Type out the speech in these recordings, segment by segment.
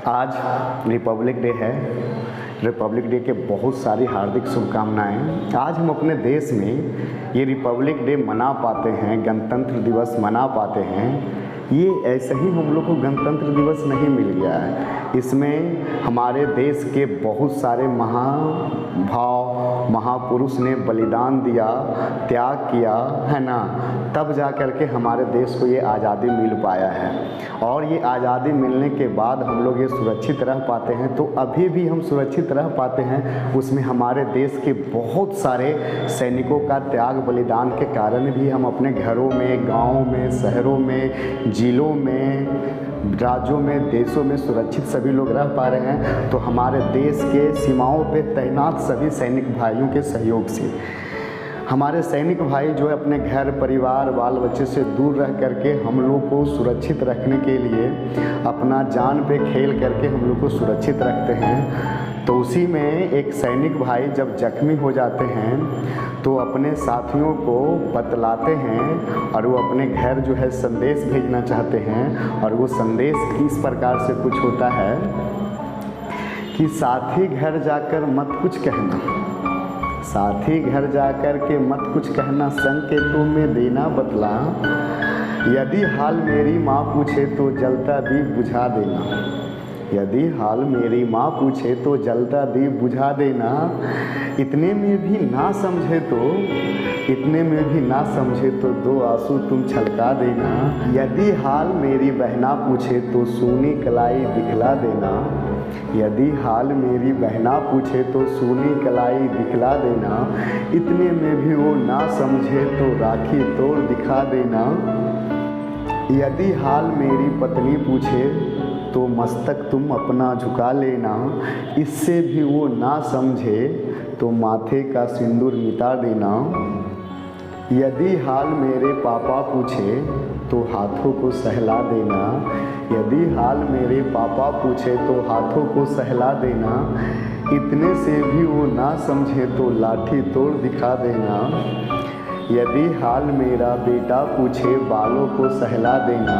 आज Republic day है। Republic day के बहुत सारी हार्दिक शुभकामनाएं। आज हम अपने देश में ये रिपब्लिक डे मना पाते हैं, गणतंत्र दिवस मना पाते हैं। ये ऐसे ही हम लोग को गणतंत्र दिवस नहीं मिल गया है। इसमें हमारे देश के बहुत सारे महाभाव महापुरुष ने बलिदान दिया, त्याग किया है ना, तब जा कर के हमारे देश को ये आज़ादी मिल पाया है। और ये आज़ादी मिलने के बाद हम लोग ये सुरक्षित रह पाते हैं। तो अभी भी हम सुरक्षित रह पाते हैं, उसमें हमारे देश के बहुत सारे सैनिकों का त्याग बलिदान के कारण भी हम अपने घरों में, गाँव में, शहरों में, जिलों में, राज्यों में, देशों में सुरक्षित सभी लोग रह पा रहे हैं। तो हमारे देश के सीमाओं पे तैनात सभी सैनिक भाइयों के सहयोग से हमारे सैनिक भाई जो है अपने घर परिवार बाल बच्चे से दूर रह करके हम लोग को सुरक्षित रखने के लिए अपना जान पे खेल करके हम लोग को सुरक्षित रखते हैं। तो उसी में एक सैनिक भाई जब जख्मी हो जाते हैं तो अपने साथियों को बतलाते हैं और वो अपने घर जो है संदेश भेजना चाहते हैं। और वो संदेश इस प्रकार से कुछ होता है कि साथी घर जाकर मत कुछ कहना, साथी घर जाकर के मत कुछ कहना, संकेतों में देना बतला, यदि हाल मेरी माँ पूछे तो जलता दीप बुझा देना, यदि हाल मेरी माँ पूछे तो जलता दीप बुझा देना, इतने में भी ना समझे तो, इतने में भी ना समझे तो दो आंसू तुम छलका देना, यदि हाल मेरी बहना पूछे तो सूनी कलाई दिखला देना, यदि हाल मेरी बहना पूछे तो सूनी कलाई दिखला देना, इतने में भी वो ना समझे तो राखी तोड़ दिखा देना, यदि हाल मेरी पत्नी पूछे तो मस्तक तुम अपना झुका लेना, इससे भी वो ना समझे तो माथे का सिंदूर मिटा देना, यदि हाल मेरे पापा पूछे तो हाथों को सहला देना, यदि हाल मेरे पापा पूछे तो हाथों को सहला देना, इतने से भी वो ना समझे तो लाठी तोड़ दिखा देना, यदि हाल मेरा बेटा पूछे बालों को सहला देना,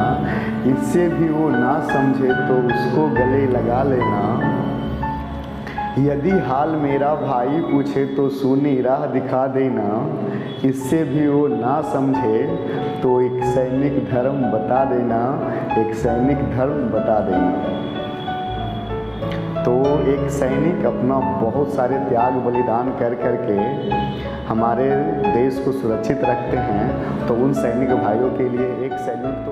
इससे भी वो ना समझे तो उसको गले लगा लेना, यदि हाल मेरा भाई पूछे तो सूनी राह दिखा देना, इससे भी वो ना समझे तो एक सैनिक धर्म बता देना, एक सैनिक धर्म बता देना। तो एक सैनिक अपना बहुत सारे त्याग बलिदान कर करके हमारे देश को सुरक्षित रखते हैं। तो उन सैनिक भाइयों के लिए एक सैनिक तो